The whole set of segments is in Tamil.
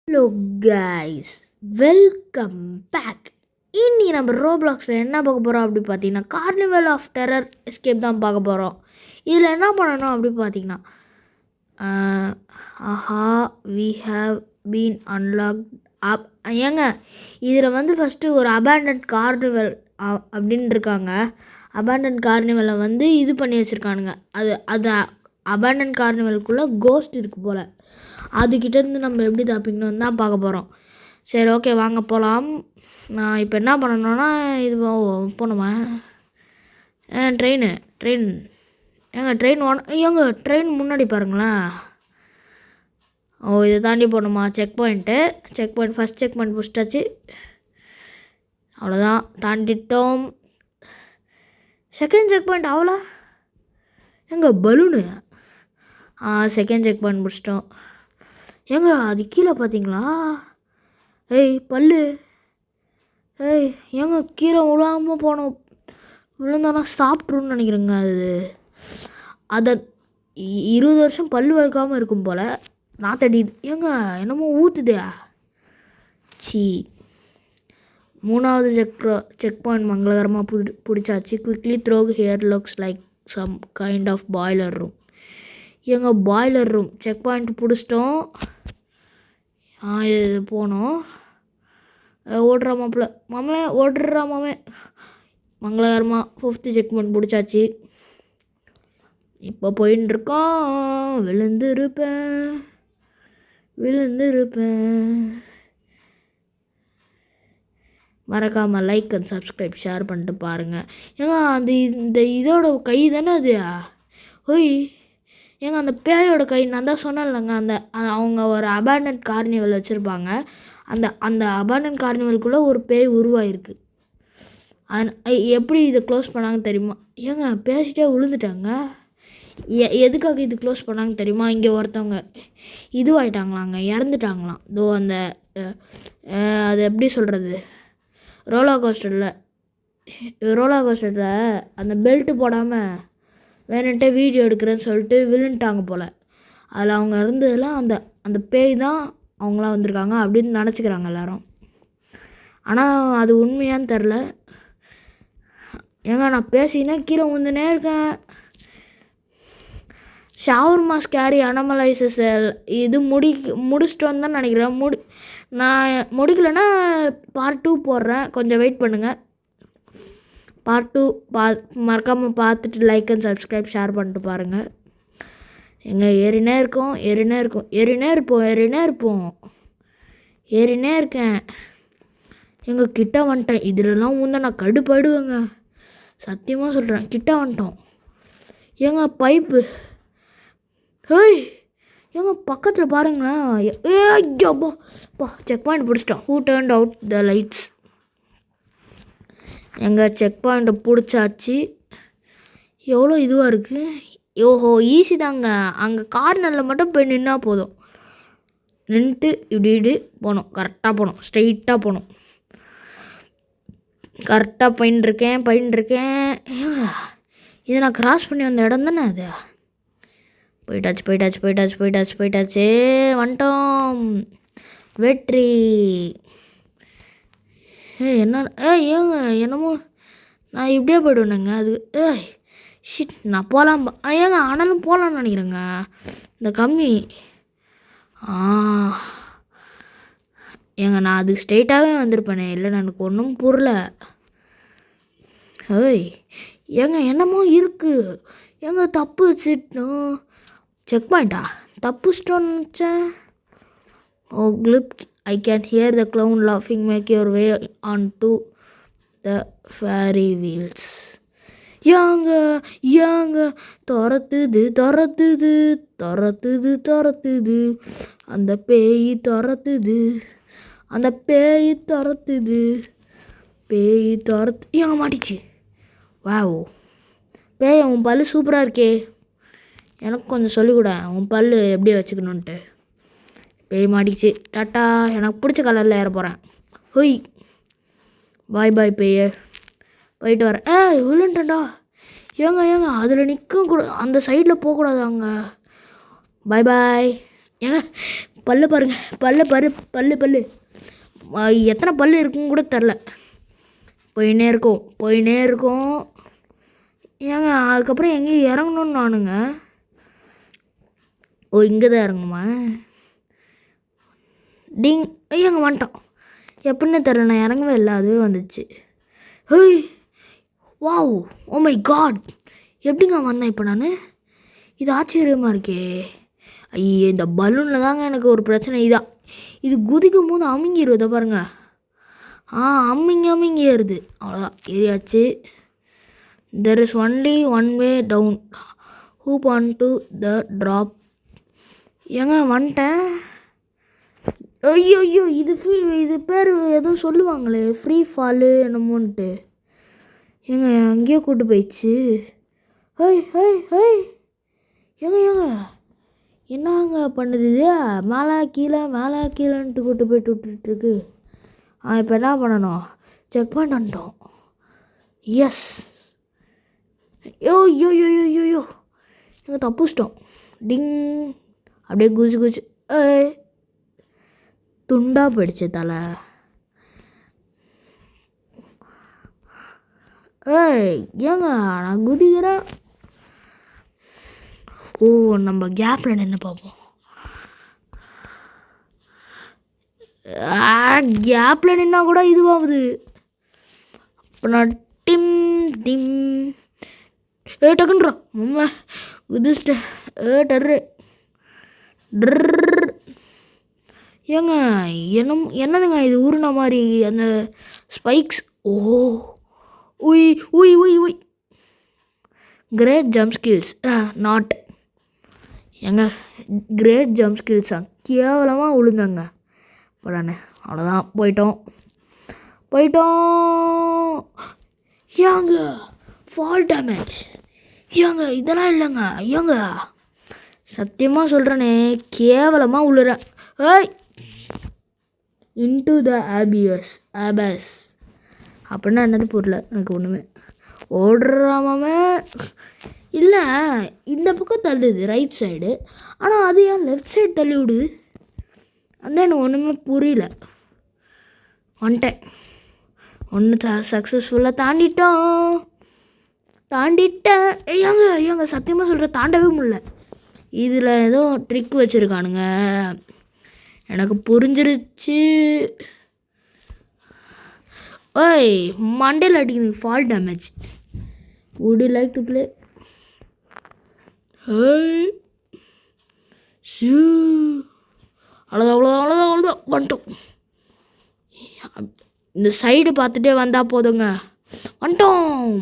Hello guys, welcome back. இன்னி நம்ம ரோப்ளாக்ஸில் என்ன பார்க்க போகிறோம் அப்படி பார்த்தீங்கன்னா, கார்னிவல் ஆஃப் டெரர் எஸ்கேப் தான் பார்க்க போகிறோம். இதில் என்ன பண்ணணும் அப்படி பார்த்தீங்கன்னா, வி ஹாவ் பீன் அன்லாக்ட் அப். ஏங்க இதில் வந்து ஃபஸ்ட்டு ஒரு அபேண்டன்ட் கார்னிவல் அப்படின்னு இருக்காங்க. அபேண்டன்ட் கார்னிவலை வந்து இது பண்ணி வச்சுருக்கானுங்க. அது அபேண்டன்ட் கார்னிவலுக்குள்ளே கோஸ்ட் இருக்குது போல். அதுக்கிட்டேருந்து நம்ம எப்படி தப்பிக்கணும்னு தான் பார்க்க போகிறோம். சரி, ஓகே, வாங்க போகலாம். நான் இப்போ என்ன பண்ணணுன்னா, இது போகணுமா? ட்ரெயின் ஏங்க ட்ரெயின் முன்னாடி பாருங்களேன். இதை தாண்டி போகணுமா? Check point first check point பிடிச்சாச்சு. அவ்வளோதான், தாண்டிட்டோம். செகண்ட் செக் பாயிண்ட் அவ்வளோ எங்க பலூனு. செகண்ட் செக் பாயிண்ட் பிடிச்சிட்டோம். ஏங்க அது கீழே பார்த்தீங்களா? பல்லு. ஏங்க கீழே விழாமல் போனோம். விழுந்தானா சாப்பிட்ருன்னு நினைக்கிறேங்க. அதை 20 வருஷம் பல்லு வளர்க்காமல் இருக்கும் போல். நாத்தடி ஏங்க என்னமோ ஊற்றுதே. சி. 3வது செக் பாயிண்ட் மங்களகரமாக பிடிச்சாச்சு. Quickly through here looks like some kind of boiler room. எங்க பாய்லர் ரூம் செக் பாயிண்ட் பிடிச்சிட்டோம். இது போனோம். ஓடுறா மாமே. மங்களகரமாக 5th செக் பாயிண்ட் பிடிச்சாச்சு. இப்போ போயின்னு இருக்கோம். விழுந்திருப்பேன். மறக்காமல் லைக் அண்ட் சப்ஸ்கிரைப் ஷேர் பண்ணிட்டு பாருங்கள். ஏங்க இந்த இதோட கை தானே அது? ஏங்க அந்த பேயோட கை. நான் தான் சொன்னேன்லங்க, அவங்க ஒரு அபேண்டன்ட் கார்னிவல் வச்சுருப்பாங்க. அந்த அபேண்டன்ட் கார்னிவலுக்குள்ளே ஒரு பேய் உருவாயிருக்கு. எப்படி இதை க்ளோஸ் பண்ணாங்கன்னு தெரியுமா? ஏங்க பேசிட்டே விழுந்துட்டாங்க. எதுக்காக இது க்ளோஸ் பண்ணாங்க தெரியுமா? இங்கே ஒருத்தவங்க இதுவாயிட்டாங்களாங்க, இறந்துட்டாங்களாம். அது எப்படி சொல்கிறது, ரோலர் கோஸ்டரில் அந்த பெல்ட்டு போடாமல் வேணுன்ட்டே வீடியோ எடுக்கிறேன்னு சொல்லிட்டு விழுந்துட்டாங்க போல். அதில் அவங்க இருந்ததெல்லாம் அந்த பேய் தான் அவங்களாம் வந்திருக்காங்க அப்படின்னு நினச்சிக்கிறாங்க எல்லோரும். ஆனால் அது உண்மையான்னு தெரில. ஏங்க நான் பேசினா கீழே வந்துனே இருக்கேன். ஷவர்மா ஸ்கேரி அனமலைசஸ் இது முடிச்சிட்டோன்னு தான் நினைக்கிறேன். நான் முடிக்கலைன்னா பார்ட் 2 போடுறேன், கொஞ்சம் வெயிட் பண்ணுங்கள். பார்ட் 2 மறக்காமல் பார்த்துட்டு லைக் அண்ட் சப்ஸ்கிரைப் ஷேர் பண்ணிட்டு பாருங்கள். எங்கே ஏறினே இருக்கேன். எங்கள் கிட்ட வந்துட்டேன். இதிலலாம் நான் கடுப்பாயிடுவேங்க, சத்தியமாக சொல்கிறேன். கிட்ட வந்துட்டோம். ஏங்க பைப்பு. ஏங்க பக்கத்தில் பாருங்களேன். ஐயோப்பா, செக் பாயிண்ட் பிடிச்சிட்டோம். Who turned out the lights. எங்கள் செக் பாயிண்ட்டை பிடிச்சாச்சு. எவ்வளோ இதுவாக இருக்குது. ஈஸி தாங்க. அங்கே கார்னரில் மட்டும் போய் நின்னா போதும். நின்றுட்டு இப்படி போகணும். கரெக்டாக போகணும். ஸ்ட்ரெயிட்டாக போகணும். கரெக்டாக போயின்ட்டுருக்கேன். இதை நான் கிராஸ் பண்ணி வந்த இடம் தானே அது? போயிட்டாச்சு. வந்துட்டோம். வெற்றி. ஏங்க என்னமோ நான் இப்படியே போய்டுவேனுங்க. அது ஷிட், நான் போகலாம். ஏங்க ஆனாலும் போகலான்னு நினைக்கிறேங்க. இந்த கம்மி. ஏங்க நான் அதுக்கு ஸ்ட்ரெயிட்டாகவே வந்திருப்பேனே. இல்லை, எனக்கு ஒன்றும் புரியல. ஏங்க என்னமோ இருக்குது. ஏங்க தப்பு வச்சுட்டோம். செக் பாயிண்டா தப்புச்சிட்டோன்னு நினச்சேன். Clip. I can hear the clown laughing. Make your way onto the fairy wheels. யாங்க துரத்துது. அந்த பேய் துரத்துது. ஏங்க மாட்டிச்சு. வாவ், பேய் உன் பல்லு சூப்பராக இருக்கே. எனக்கு கொஞ்சம் சொல்லிக்கூட உன் பல்லு எப்படி வச்சுக்கணுன்ட்டு. பேய் மாட்டிச்சு. டாட்டா. எனக்கு பிடிச்ச கலரில் ஏற போகிறேன். பாய் பேயே, போயிட்டு வரேன். விழுண்டா. ஏங்க அதில் நிற்க கூட, அந்த சைடில் போகக்கூடாது அங்கே. பாய். ஏங்க பல்லு பாருங்க, பல்லு பாரு, பல்லு பல்லு எத்தனை பல்லு இருக்குன்னு கூட தெரில. போயின்னே இருக்கும். ஏங்க அதுக்கப்புறம் எங்கேயும் இறங்கணும்னு நானுங்க. ஓ, இங்கே தான் இறங்கணுமா? டிங், ஐயாங்க வந்துட்டோம். எப்படின்னு தெரில, நான் இறங்கவே இல்லை, அதுவே வந்துச்சு. Hey, wow, oh my God, எப்படிங்க வந்தேன் இப்போ நான்? இது ஆச்சரியமாக இருக்கே. ஐயே, இந்த பலூனில் தாங்க எனக்கு ஒரு பிரச்சனை. இது குதிக்கும் போது அமுங்கிடுவதை பாருங்க. அம்மிங்க ஏறுது. அவ்வளோதான், ஏறியாச்சு. There is only one way down. Hop on to the trap. ஏங்க வந்துட்டேன். ஐயோ, இது பேர் ஏதோ சொல்லுவாங்களே, ஃப்ரீ ஃபாலு என்னமோன்ட்டு. ஏங்க அங்கேயோ கூட்டு போயிடுச்சு. ஹை ஏங்க என்னங்க பண்ணுது இது? மேலே கீழேன்ட்டு கூட்டு போயிட்டு விட்டுட்டுருக்கு. இப்போ என்ன பண்ணணும்? செக் பாயிண்ட் வந்துட்டோம். எஸ். யோ எங்கள் தப்புச்சிட்டோம். டிங், அப்படியே குதிச்சு துண்டா போயிடுச்சு தலை. ஏங்க நான் குதிக்கிறேன். ஓ, நம்ம கேப்பில் நின்று பார்ப்போம். கேப்பில் நின்னா கூட இதுவாகுது. இப்போ நான் டிம் டக்குன்றா அம்மா குதிச்சிட்டேன். டர்ரு ஏங்க என்னதுங்க இது ஊருன மாதிரி அந்த ஸ்பைக்ஸ்? உய் கிரேட் ஜம்ப் ஸ்கில்ஸ் நாட். ஏங்க கிரேட் ஜம்ப் ஸ்கில்ஸா? கேவலமாக விழுந்தாங்க இப்போ நான். அவ்வளோதான், போயிட்டோம். ஏங்க ஃபால் டேமேஜ். ஏங்க இதெல்லாம் இல்லைங்க. ஐயோங்க சத்தியமாக சொல்கிறேனே, கேவலமாக விழுறேன். இன்டு த ஆபஸ் அப்படின்னா என்னது புரியல எனக்கு ஒன்றுமே. ஓடுறாமே இல்லை, இந்த பக்கம் தள்ளுது ரைட் சைடு, ஆனால் அது ஏன் லெஃப்ட் சைடு தள்ளி விடுது? அதான் எனக்கு ஒன்றுமே புரியல. வந்துட்டேன். ஒன்று சக்ஸஸ்ஃபுல்லாக தாண்டிட்டேன். ஏங்க சத்தியமாக சொல்கிறேன், தாண்டவே முடியல. இதில் ஏதோ ட்ரிக் வச்சுருக்கானுங்க, எனக்கு புரிஞ்சிருச்சு. மண்டையில் அடிக்குது fall damage. would you like to play? அவ்வளோதான் வந்துட்டோம். இந்த சைடு பார்த்துட்டே வந்தால் போதுங்க. வந்துட்டோம்,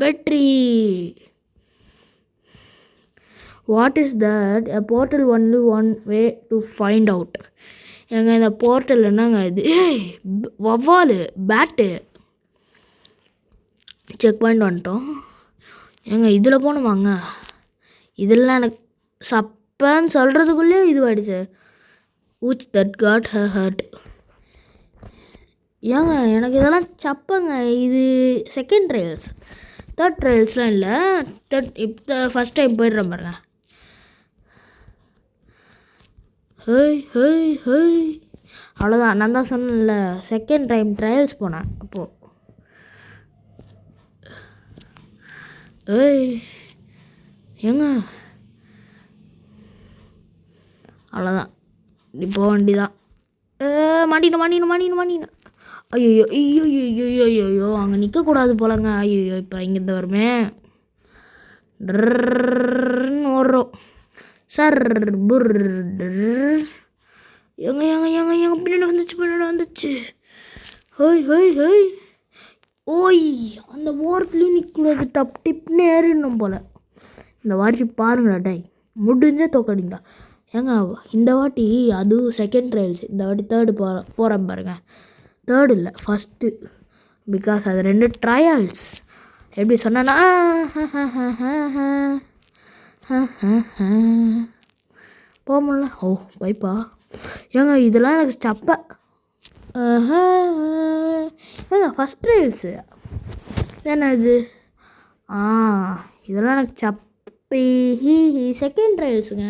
வெற்றி. What is that? a portal only one way to find out. ஏங்க இந்த போர்ட்டல் என்னங்க இது? வவ்வால் பேட்டு. செக் பாயிண்ட் வந்துட்டோம். ஏங்க இதில் போகணுமாங்க? இதெல்லாம் எனக்கு சப்பன்னு சொல்கிறதுக்குள்ளேயே இதுவாகிடுச்சு. which that got her hurt. ஏங்க எனக்கு இதெல்லாம் சப்பங்க. இது செகண்ட் ட்ரையல்ஸ், தேர்ட் ட்ரையல்ஸ்லாம் இல்லை. இப்போ ஃபஸ்ட் டைம் போய்ட்றேன் பாருங்க. அவ்வளோதான், நான் தான் சொன்னேன்ல, செகண்ட் டைம் ட்ரையல்ஸ் போனேன் அப்போது. ஏங்க அவ்வளோதான், இப்போ வண்டி தான். மாட்டினேன். ஐயோ அங்கே நிற்கக்கூடாது போலங்க. ஐயோ இப்போ இங்கேருந்து வருமே. ஓடுறோம் சார். எங்க பின்னாடி வந்துச்சு. அந்த ஓரத்துலேயும் நிற்கக்கூடாது, டிப்னு ஏறிடணும் போல். இந்த வாட்டி பாருங்கடா டை, முடிஞ்சே தோக்கடிங்களா. ஏங்க இந்த வாட்டி அதுவும் செகண்ட் ட்ரையல்ஸ், இந்த வாட்டி தேர்டு போகிறேன் பாருங்க. தேர்டு இல்லை, ஃபஸ்ட்டு. பிகாஸ் அது 2 ட்ரையல்ஸ். எப்படி சொன்னா போக முடியல. பைப்பா. ஏங்க இதெல்லாம் எனக்கு ஸ்டப்ப. ஏங்க ஃபஸ்ட் ட்ரையல்ஸு என்ன இது? இதெல்லாம் எனக்கு சப்பி. செகண்ட் ட்ரையல்ஸுங்க.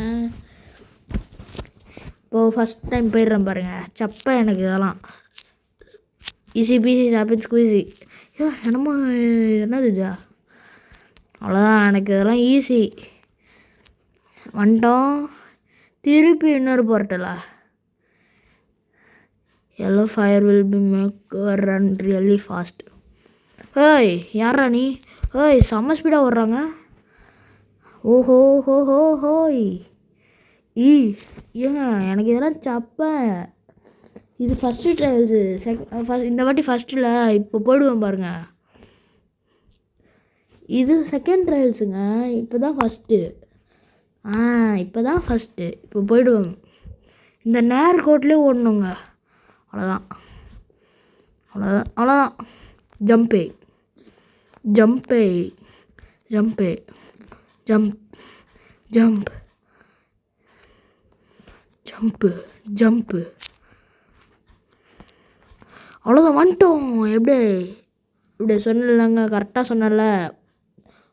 இப்போது ஃபஸ்ட் டைம் போயிடுறேன் பாருங்கள். சப்பை எனக்கு இதெல்லாம் ஈஸி பீஸி சாப்பிட்டு ஸ்குவீஸி. என்னமோ என்னது இதா? அவ்வளோதான், எனக்கு இதெல்லாம் ஈஸி. வந்துட்டோம். திருப்பி இன்னொரு போர்ட்டலா? Yellow fire will be make run really fast. ஏய் யாரா நீ? ஏய் செம்ம ஸ்பீடாக ஓடுறாங்க. ஓஹோ ஹோ ஹோ ஹோய். ஏங்க எனக்கு இதெல்லாம் சப்பேன். இது ஃபஸ்ட்டு ட்ரையல்ஸு. இந்த வாட்டி ஃபஸ்ட்டில் இப்போ போயிடுவேன் பாருங்கள். இது செகண்ட் ட்ரையல்ஸுங்க. இப்போ தான் ஃபஸ்ட்டு. இப்போ தான் ஃபஸ்ட்டு. இப்போ போயிடுவேன். இந்த நேர்கோட்லேயே ஓடணுங்க. அவ்வளோதான் அவ்வளோதான் அவ்வளோதான். ஜம்பே ஜம்பே ஜம்பே ஜம்ப் ஜம்ப் ஜம்ப்பு ஜம்ப்பு. அவ்வளோதான் வந்துட்டோம். எப்படி சொன்னலங்க, கரெக்டாக சொன்னல.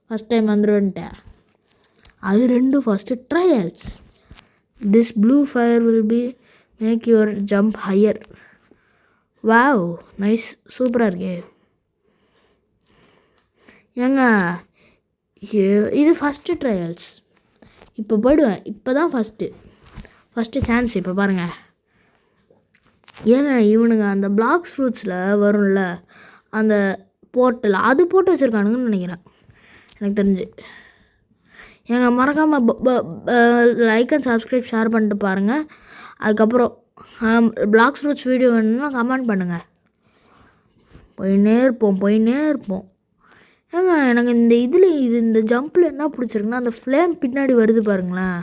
ஃபஸ்ட் டைம் வந்துடுவேன்ட்டேன். அது ரெண்டும் first trials. This blue fire will be make your jump higher. Wow nice, சூப்பராக இருக்கே. ஏங்க இது ஃபஸ்ட்டு ட்ரையல்ஸ். இப்போ போயிடுவேன். இப்போ தான் ஃபஸ்ட்டு சான்ஸ். இப்போ பாருங்கள். ஏங்க இவனுங்க அந்த பிளாக்ஸ் ஃப்ரூட்ஸில் வரும்ல அந்த போர்ட்டில், அது போட்டு வச்சுருக்கானுங்கன்னு நினைக்கிறேன் எனக்கு தெரிஞ்சு. ஏங்க மறக்காமல் லைக் அண்ட் சப்ஸ்கிரைப் ஷேர் பண்ணிட்டு பாருங்கள். அதுக்கப்புறம் பிளாக்ஸ் ஃப்ரூட்ஸ் வீடியோ வேணும்னா கமெண்ட் பண்ணுங்கள். போயின்னே இருப்போம். ஏங்க எனக்கு இந்த ஜம்பில் என்ன பிடிச்சிருக்குன்னா அந்த ஃப்ளேம் பின்னாடி வருது பாருங்களேன்.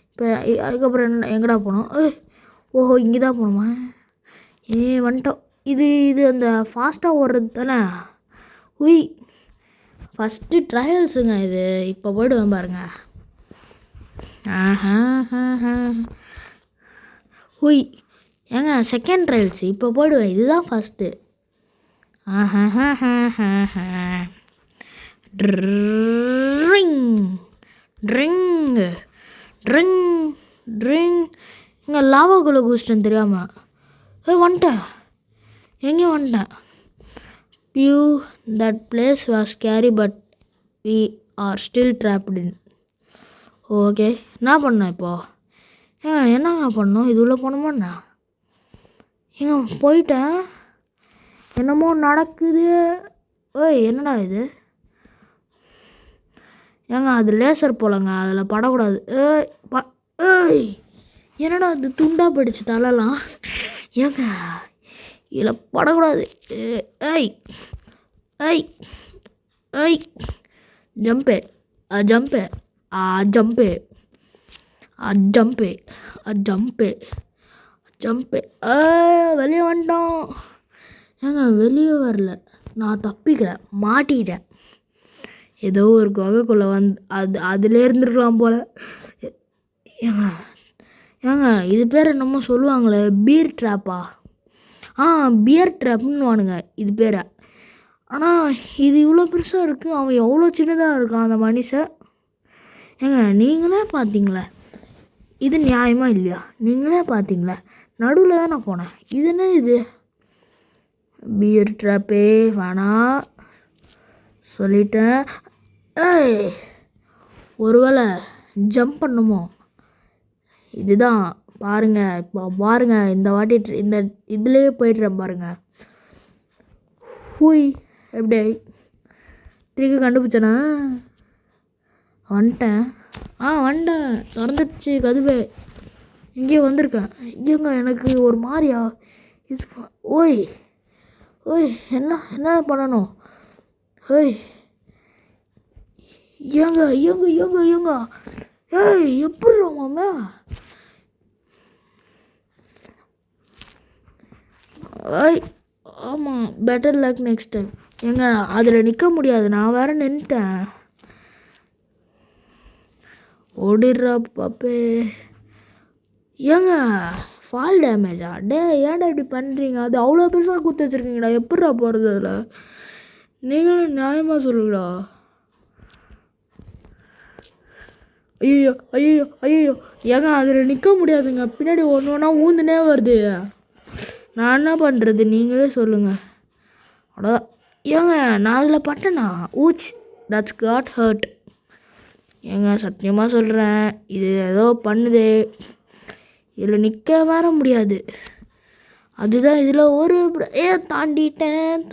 இப்போ அதுக்கப்புறம் எங்கடா போனோம்? ஓஹோ இங்கே தான் போகணுமா? வந்துட்டோம். இது அந்த ஃபாஸ்ட்டாக ஓடுறது தானே? ஃபஸ்ட்டு ட்ரையல்ஸுங்க இது. இப்போ போய்டுவேன் பாருங்கள். ஏங்க செகண்ட் ட்ரையல்ஸ். இப்போ போய்டுவேன். இதுதான் ஃபஸ்ட்டு. ட்ரிங் ட்ரிங் ட்ரிங் ட்ரிங். இங்கே லாவாக்குள்ளே குதிச்சிட்டேன் தெரியாமல். வந்துட்டேன். எங்கேயும் வந்துட்டேன். Phew that place was scary but we are still trapped in. Okay என்ன பண்ணேன் இப்போது? என்னங்க பண்ணோம்? இது உள்ளே போகணுமாண்ணா? போயிட்டேன். என்னமோ நடக்குது. என்னடா இது? அது லேசர் போலங்க, அதில் படக்கூடாது. என்னடா அது துண்டாக போயிடுச்சு தலைலாம். இதில் படக்கூடாது. ஜம்பே ஜம்பே ஜம்பே ஜம்பே ஜம்பே ஜம்பே. வெளியே வந்துட்டோம். வெளியே வரல, நான் தப்பிக்கிறேன், மாட்டிக்கிட்டேன். ஏதோ ஒரு குகைக்குள்ளே அதிலே இருந்துருக்கலாம் போல். இது பேர் என்னமோ சொல்லுவாங்களே, பீர் ட்ராப்பா? பியர் ட்ராப்னு வானுங்க இது பேரை. ஆனால் இது இவ்வளோ பெருசாக இருக்குது. அவன் எவ்வளோ சின்னதாக இருக்கான் அந்த மனுஷன். நீங்களே பார்த்தீங்களே, இது நியாயமாக இல்லையா? நீங்களே பார்த்தீங்களே, நடுவில் தான் நான் போனேன். இது என்ன இது? பியர் ட்ராப்பே வேணாம் சொல்லிட்டேன். ஒருவேளை ஜம்ப் பண்ணுமோ? இதுதான் பாருங்கள். இப்போ பாருங்கள், இந்த வாட்டி இந்த இதுலேயே போய்ட்டுறேன் பாருங்கள். எப்படி ட்ரிக்கு கண்டுபிடிச்சேனா? வந்துட்டேன். திறந்துடுச்சு கதுவே. இங்கேயே வந்திருக்கேன். எனக்கு ஒரு மாதிரியா இது. என்ன பண்ணணும்? எப்படி மாமா? ஆமாம், பெட்டர் லக் நெக்ஸ்ட் டைம். அதில் நிற்க முடியாது, நான் வேறு நின்றுட்டேன். ஓடிடுறா பாப்பே. ஃபால் டேமேஜா? ஏன்டா இப்படி பண்ணுறீங்க? அது அவ்வளோ பெருசாக குத்து வச்சுருக்கீங்கடா. எப்படிடா போகிறது அதில்? நீங்களும் நியாயமாக சொல்லுங்கடா. ஐயோ ஐயோ ஐயோ ஏங்க அதில் நிற்க முடியாதுங்க, பின்னாடி ஒன்று ஒன்றா ஊந்துனே வருது. நான் என்ன பண்ணுறது நீங்களே சொல்லுங்கள். அவ்வளோதான். ஏங்க நான் அதில் பட்டேனா? ஊச், தட்ஸ் காட் ஹர்ட். ஏங்க சத்தியமாக சொல்கிறேன், இது ஏதோ பண்ணுது. இதில் நிற்க வர முடியாது. அதுதான் இதில் ஒரு தாண்டிட்டேன்.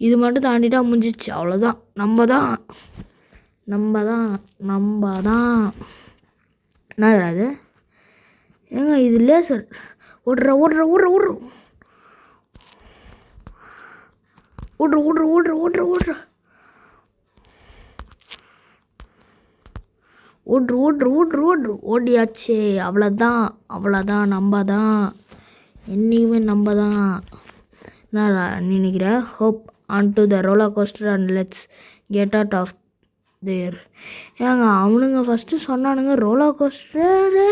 இது மட்டும் தாண்டிட்டா முடிஞ்சிச்சு, அவ்வளோதான். நம்ம தான் என்ன அது? ஏங்க இது லேசர். ஓடுற ஓடியாச்சு. அவ்வளோதான். நம்ம தான் என்னைக்குமே நம்ம தான். நான் நினைக்கிறேன். Hop on to the roller coaster and let's get out of there. ஏங்க அவனுங்க ஃபஸ்ட்டு சொன்னானுங்க ரோலர் கோஸ்டரு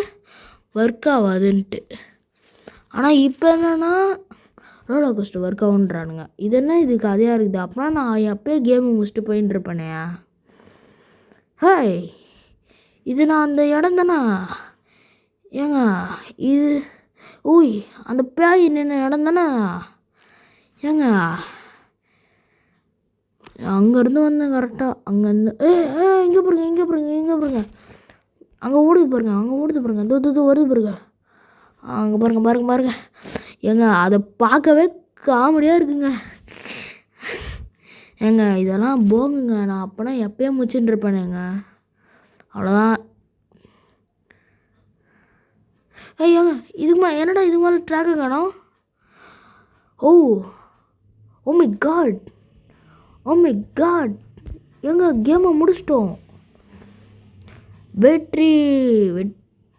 ஒர்க் ஆகாதுன்ட்டு. ஆனால் இப்போ என்னென்னா ரோலர் கோஸ்டர் ஒர்க் ஆகுன்றானுங்க. இது என்ன இது கதையாக இருக்குது? அப்படின்னா நான் எப்போயே கேமு முடிச்சுட்டு போயின்னு இருப்பேனே. ஹாய், இது நான் அந்த இடம் தானே? ஏங்க இது அந்த பேய் நின்ன இடம் தானே? ஏங்க அங்கேருந்து வந்தேன் கரெக்டாக. அங்கேருந்து இங்கே பாருங்க. அங்கே ஓடுது பாருங்க. தூ வருது பாருங்க. அங்கே பாருங்க. ஏங்க அதை பார்க்கவே காமெடியாக இருக்குங்க. ஏங்க இதெல்லாம் போங்குங்க. நான் அப்போனா எப்போயே முடிச்சுட்டு இருப்பேனுங்க. அவ்வளோதான். ஏங்க இதுக்கு என்னடா இது மேலே ட்ராக்கு காணோம்? Oh my God. ஏங்க கேமை முடிச்சிட்டோம்.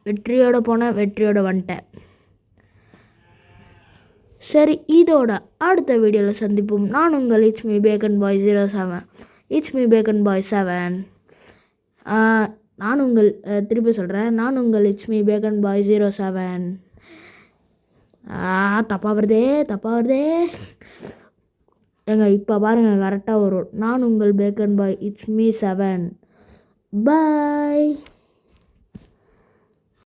வெற்றியோட போனேன், வெற்றியோட வந்துட்டேன். சரி, இதோட அடுத்த வீடியோவில் சந்திப்போம். நான் உங்கள் இட்ஸ் மீ பேக்கன் பாய் 7. நான் உங்கள் திருப்பி சொல்கிறேன். நான் உங்கள் இட்ஸ் மீ பேக்கன் பாய் 07. தப்பாக வருதே. ஏங்க இப்போ பாருங்கள் கரெக்டாக வரும். நான் உங்கள் bacon bye it's me 7. Bye.